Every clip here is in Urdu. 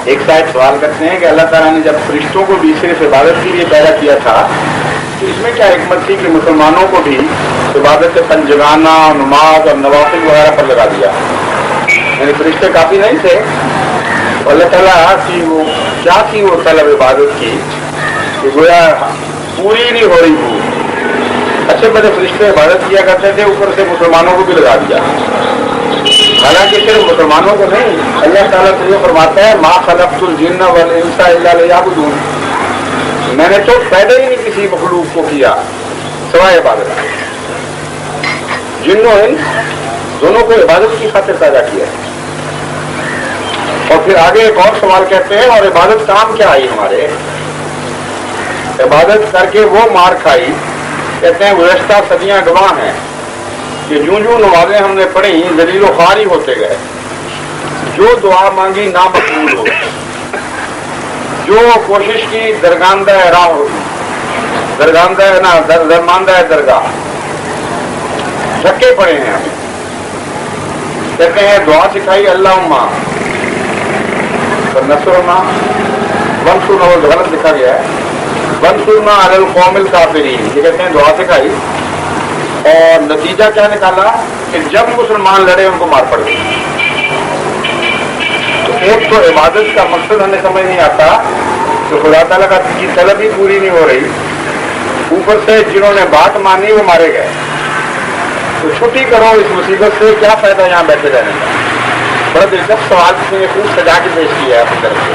ایک صاحب سوال کرتے ہیں کہ اللہ تعالیٰ نے جب فرشتوں کو بھی صرف عبادت کے لیے پیدا کیا تھا تو اس میں کیا حکمت تھی کہ مسلمانوں کو بھی عبادت پنجگانہ، نماز اور نوافل وغیرہ پر لگا دیا؟ یعنی فرشتے کافی نہیں تھے؟ اللہ تعالیٰ کی وہ کیا تھی وہ طلب عبادت کی کہ گویا پوری نہیں ہو رہی تھی. اچھے بڑے فرشتے عبادت کیا کرتے تھے، اوپر سے مسلمانوں کو بھی لگا دیا. حالانکہ صرف مسلمانوں کو نہیں، اللہ تعالیٰ تو یہ فرماتا ہے ما خلقت الجن والانس الا لیعبدون، میں نے تو پیدا ہی نہیں کسی مخلوق کو کیا سوائے عبادت. جن و انس دونوں کو عبادت کی خاطر پیدا کیا ہے. اور پھر آگے ایک اور سوال کہتے ہیں اور عبادت کام کیا آئی ہمارے؟ عبادت کر کے وہ مار کھائی. کہتے ہیں گزشتہ صدیاں گواہ ہیں کہ جوں نمازیں ہم نے پڑھی ذلیل و خوار ہی ہوتے گئے. جو دعا مانگی نامقبول ہو، جو کوشش کی درگاندہ راہ ہو، درماندہ درگاہ، دھکے پڑے ہیں ہمیں. کہتے ہیں دعا سکھائی اللہم نصرنا وانصرنا، وہ غلط لکھا گیا ہے وانصرنا علی القوم الکافرین. یہ کہتے ہیں دعا سکھائی اور نتیجہ کیا نکالا کہ جب مسلمان لڑے ان کو مار پڑ گئی. تو ایک تو عبادت کا مقصد ہمیں سمجھ نہیں آتا کہ خدا تعالیٰ کی طلب ہی پوری نہیں ہو رہی، اوپر سے جنہوں نے بات مانی وہ مارے گئے. تو چھٹی کرو اس مصیبت سے، کیا فائدہ یہاں بیٹھے رہنے کا؟ بڑا دلچسپ سوال اس نے خوب سجا کے پیش کیا ہے اپنی طرف سے.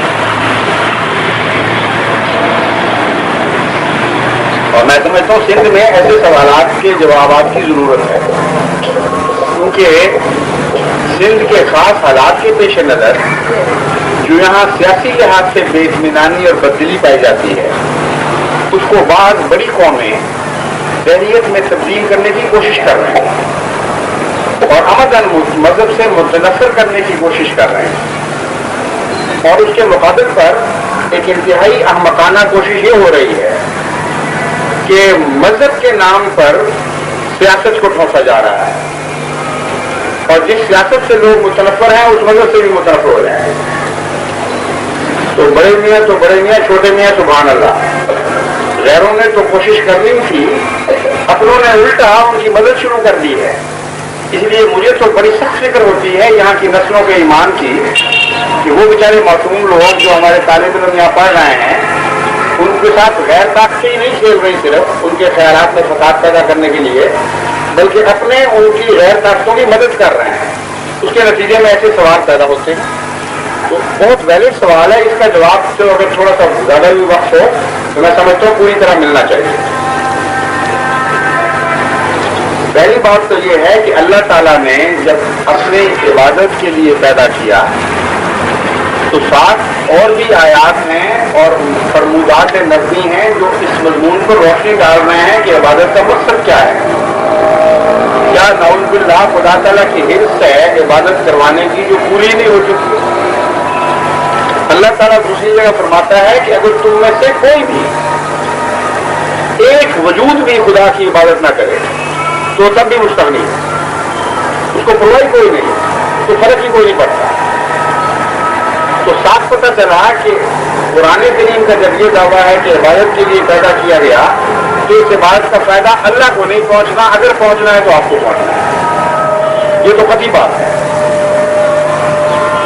اور میں سمجھتا ہوں سندھ میں ایسے سوالات کے جوابات کی ضرورت ہے، کیونکہ سندھ کے خاص حالات کے پیش نظر جو یہاں سیاسی لحاظ سے بے اطمینانی اور بددلی پائی جاتی ہے، اس کو بعض بڑی قومیں دہریت میں تبدیل کرنے کی کوشش کر رہے ہیں اور عمداً مذہب سے متنفر کرنے کی کوشش کر رہے ہیں. اور اس کے مقابل پر ایک انتہائی احمقانہ کوشش یہ ہو رہی ہے کہ مذہب کے نام پر سیاست کو ٹھونسا جا رہا ہے، اور جس سیاست سے لوگ متنفر ہیں اس مذہب سے بھی متنفر ہو رہے ہیں. تو بڑے میاں چھوٹے میاں سبحان اللہ. غیروں نے تو کوشش کرنی تھی، اپنوں نے الٹا ان کی مدد شروع کر دی ہے. اس لیے مجھے تو بڑی سخت فکر ہوتی ہے یہاں کی نسلوں کے ایمان کی کہ وہ بیچارے معصوم لوگ جو ہمارے طالب علم یہاں پڑھ رہے ہیں ان کے ساتھ غیر طاقتیں ہی نہیں کھیل رہی صرف ان کے خیالات میں فساد پیدا کرنے کے لیے، بلکہ اپنے ان کی غیر طاقتوں کی مدد کر رہے ہیں. اس کے نتیجے میں ایسے سوال پیدا ہوتے ہیں. تو بہت ویلڈ سوال ہے، اس کا جواب تو اگر تھوڑا سا زیادہ بھی وقت ہو تو میں سمجھتا ہوں پوری طرح ملنا چاہیے. پہلی بات تو یہ ہے کہ اللہ تعالیٰ نے جب اپنی عبادت کے لیے پیدا کیا تو ساتھ اور بھی آیات ہیں اور فرمودات نبوی ہیں جو اس مضمون پر روشنی ڈال رہے ہیں کہ عبادت کا مقصد کیا ہے. کیا نعوذ باللہ خدا تعالیٰ کی حرص ہے عبادت کروانے کی جو پوری نہیں ہو چکی؟ اللہ تعالیٰ دوسری جگہ فرماتا ہے کہ اگر تم میں سے کوئی بھی ایک وجود بھی خدا کی عبادت نہ کرے تو تب بھی مستغنی ہے، اس کو پرواہ کوئی نہیں، اس کو فرق ہی کوئی نہیں پڑتا. تو صاف پتہ چلا کہ قرآن کریم کا جب یہ دعویٰ ہے کہ عبادت کے لیے پیدا کیا گیا تو اس عبادت کا فائدہ اللہ کو نہیں پہنچنا، اگر پہنچنا ہے تو آپ کو پہنچنا ہے. یہ تو قطعی بات ہے.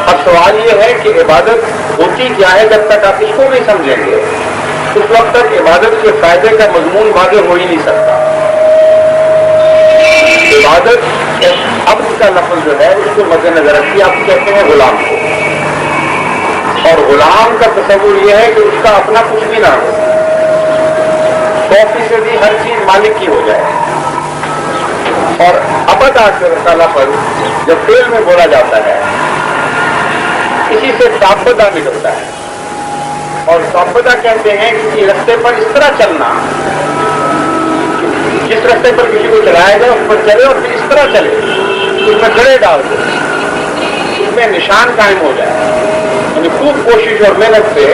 اب سوال یہ ہے کہ عبادت ہوتی کیا ہے؟ جب تک آپ اس کو نہیں سمجھیں گے اس وقت تک عبادت کے فائدے کا مضمون واضح ہو ہی نہیں سکتا. عبادت عبد کا لفظ جو ہے اس کو مد نظر رکھیے. آپ کہتے ہیں غلام کو، اور غلام کا تصور یہ ہے کہ اس کا اپنا کچھ بھی نہ ہو، 100% ہر چیز مالک کی ہو جائے. اور عبد کا لفظ جب فعل میں بولا جاتا ہے اسی سے تعبدہ نکلتا ہے، اور تعبدہ کہتے ہیں کسی رستے پر اس طرح چلنا، جس رستے پر کسی کو چلایا جائے اس پر چلے اور پھر اس طرح چلے، اس میں گڑے ڈال دے، اس میں نشان قائم ہو جائے، یعنی خوب کوشش اور محنت سے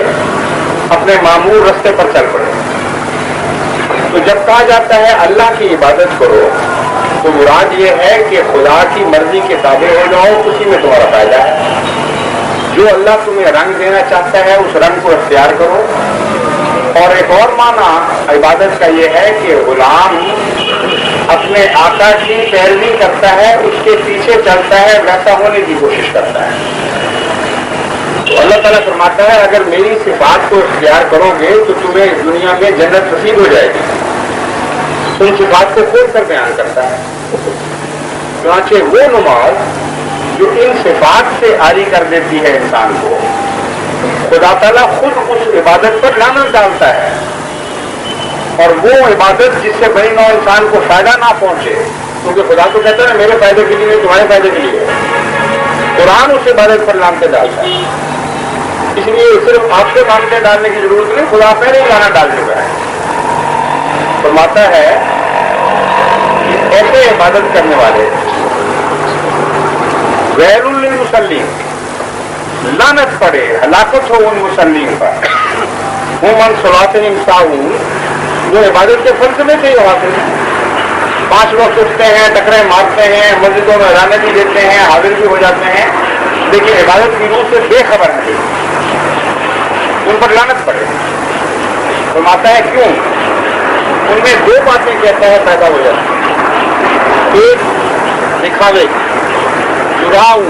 اپنے معمول رستے پر چل پڑے. تو جب کہا جاتا ہے اللہ کی عبادت کرو تو مراد یہ ہے کہ خدا کی مرضی کے تابع ہو جاؤ، اسی میں تمہارا فائدہ ہے. جو اللہ تمہیں رنگ دینا چاہتا ہے اس رنگ کو اختیار کرو. اور ایک اور معنی عبادت کا یہ ہے کہ غلام اپنے آقا کی پیروی کرتا ہے, اس کے پیچھے چلتا ہے, ویسا ہونے کی کوشش کرتا ہے. تو اللہ تعالیٰ فرماتا ہے اگر میری صفات کو اختیار کرو گے تو تمہیں دنیا میں جنت نصیب ہو جائے گی. ان صفات کو کھول کر بیان کرتا ہے. چنانچہ وہ نماز جو ان صفات سے عاری کر دیتی ہے انسان کو, خدا تعالیٰ خود اس عبادت پر لعنت ڈالتا ہے. اور وہ عبادت جس سے بڑی نو انسان کو فائدہ نہ پہنچے, کیونکہ خدا تو کہتا ہے میرے فائدے کے لیے نہیں, تمہارے فائدے کے لیے. قرآن اس عبادت پر لعنتیں ڈالتا ہے. اس لیے صرف آپ کو لعنتیں ڈالنے کی ضرورت نہیں, خدا پہلے ہی لعنت ڈال چکا ہے. فرماتا ہے کہ ایسے عبادت کرنے والے غیر للمصلین, لعنت پڑے, ہلاکت ہو ان مسلمین پر. من صلاتہم ساہون, جو عبادت کے فرض میں سے ہی حاصل ہیں. 5 وقت اٹھتے ہیں, ٹکرے مارتے ہیں, مسجدوں میں اذانیں بھی دیتے ہیں, حاضر بھی ہو جاتے ہیں, لیکن عبادت کی روح سے بے خبر ہیں, ان پر لعنت پڑے. فرماتا ہے کیوں؟ ان میں 2 باتیں کہتا ہے پیدا ہو جاتی ہیں. ایک دکھاوے, جراؤ,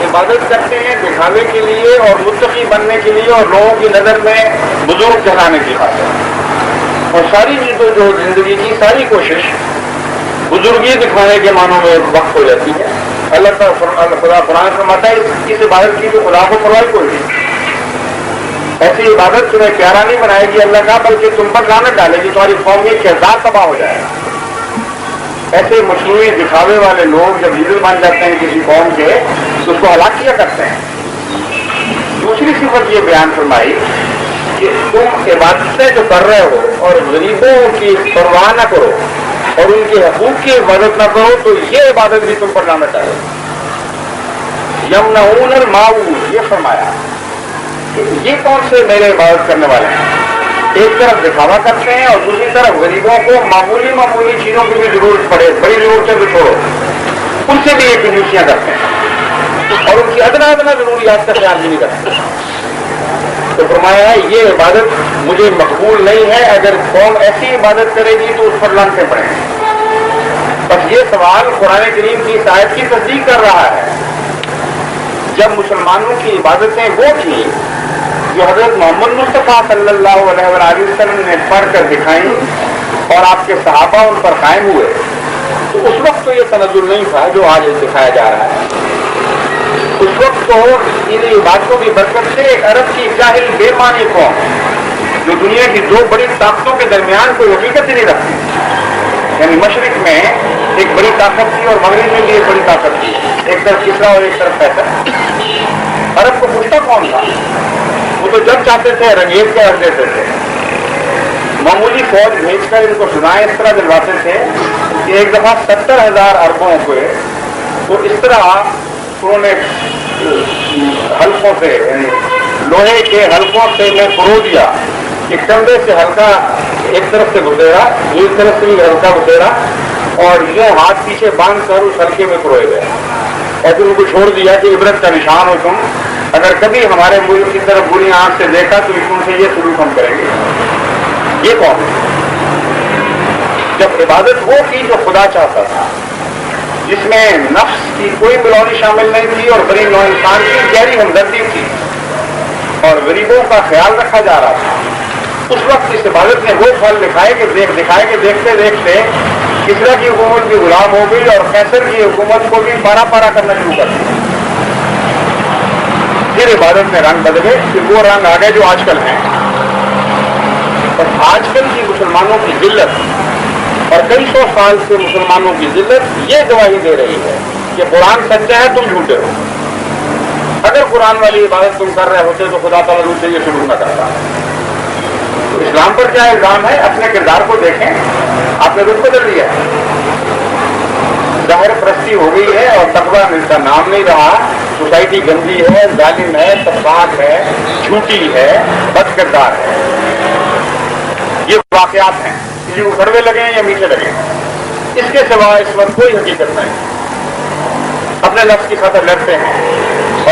عبادت کرتے ہیں دکھاوے کے لیے اور متقی بننے کے لیے اور لوگوں کی نظر میں بزرگ کہلانے کی خاطر. اور ساری چیزوں جو زندگی کی ساری کوشش بزرگی دکھانے کے معنوں میں وقت ہو جاتی ہے. اللہ تعالیٰ خدا قرآن فرماتا ہے اس عبادت کی جو خدا کو پرواہ کوئی نہیں. ایسی عبادت تمہیں پیارا نہیں بنائے گی اللہ کا, بلکہ تم پر لعنت ڈالے گی, تمہاری قوم کی کردار تباہ ہو جائے گا. ایسے مصنوعی دکھاوے والے لوگ جب لیڈر بن جاتے ہیں کسی قوم کے تو اس کو ہلاک کیا کرتے ہیں. دوسری صفت یہ بیان فرمائی کہ تم عبادتیں جو کر رہے ہو اور غریبوں کی پرواہ نہ کرو اور ان کے حقوق کی عبادت نہ کرو تو یہ عبادت بھی تم پر لعنت ڈالے. یمنعون الماعون, یہ فرمایا کہ یہ کون سے میرے عبادت کرنے والے ہیں. ایک طرف دکھاوا کرتے ہیں اور دوسری طرف غریبوں کو معمولی چیزوں کی بھی ضرورت پڑے, بڑی ضرورتیں بھی چھوڑو, ان سے بھی یہ کنجوسیاں کرتے ہیں اور ان کی ادنا ضروریات کا خیال بھی نہیں کرتے. تو فرمایا ہے یہ عبادت مجھے مقبول نہیں ہے. اگر قوم ایسی عبادت کرے گی تو اس پر لعنتیں پڑیں گی. بس یہ سوال قرآن کریم کی اس آیت کی تصدیق کر رہا ہے. جب مسلمانوں کی عبادتیں وہ تھیں جو حضرت محمد مصطفیٰ صلی اللہ علیہ وآلہ وسلم نے پڑھ کر دکھائیں اور آپ کے صحابہ ان پر قائم ہوئے, تو اس وقت تو یہ تنزل نہیں تھا جو آج دکھایا جا رہا ہے. اس وقت تو ان عبادتوں کی برکت سے ایک عرب کی جاہل بے معنی قوم جو دنیا کی 2 بڑی طاقتوں کے درمیان کوئی حقیقت ہی نہیں رکھتی, یعنی مشرق میں ایک بڑی طاقت تھی اور مغرب میں بھی ایک بڑی طاقت تھی, ایک طرف کسرا اور ایک طرف پیسہ. عرب کو پوچھتا کون تھا؟ وہ تو جب چاہتے تھے رنگیز کے رکھ دیتے تھے, معمولی فوج بھیج کر ان کو سنائے اس طرح دلواتے تھے کہ ایک دفعہ 70,000 عربوں کو تو اس طرح انہوں نے حلقوں سے, یعنی لوہے کے حلقوں سے میں پرو دیا, ایک کندھے سے ہلکا ایک طرف سے گزیرا, ایک طرف سے بھی ہلکا گزیرا اور یہ ہاتھ پیچھے باندھ کر اس حلقے میں پروئے گئے. اور پھر ان کو چھوڑ دیا کہ عبرت کا نشان ہو تم, اگر کبھی ہمارے ملک کی طرف بری آنکھ سے دیکھا تو ان سے یہ سلوک ہم کریں گے. یہ کون ہے؟ جب عبادت وہ کی جو خدا چاہتا تھا, جس میں نفس کی کوئی بلونی شامل نہیں تھی اور بڑی نو انسان کی گہری ہمدردی تھی اور غریبوں کا خیال رکھا جا رہا تھا, اس وقت اس عبادت نے وہ پھل دکھائے کہ دیکھتے دیکھتے کسرا کی حکومت بھی غلام ہو گئی اور قیصر کی حکومت کو بھی پارا کرنا شروع کر دیا. پھر عبادت میں رنگ بدلے, پھر وہ رنگ آ گئے جو آج کل ہیں. اور آج کل کی مسلمانوں کی ذلت اور کئی 100 سال سے مسلمانوں کی ذلت یہ گواہی دے رہی ہے کہ قرآن سچا ہے, تم جھوٹے ہو. اگر قرآن والی عبادت تم کر رہے ہوتے تو خدا تعالیٰ تم سے یہ شروع نہ کرتا. تو اسلام پر کیا الزام ہے؟ اپنے کردار کو دیکھیں, آپ نے رخ بدل لیا, ظاہر پرستی ہو گئی ہے اور تقویٰ کا نام نہیں رہا. سوسائٹی گندی ہے, ظالم ہے, تفاق ہے, جھوٹی ہے, بد کردار ہے. یہ واقعات ہیں, کسی کو کڑوے لگے یا میٹھے لگے, اس کے سوا اس وقت کوئی حقیقت نہیں. اپنے نفس کی خاطر لڑتے ہیں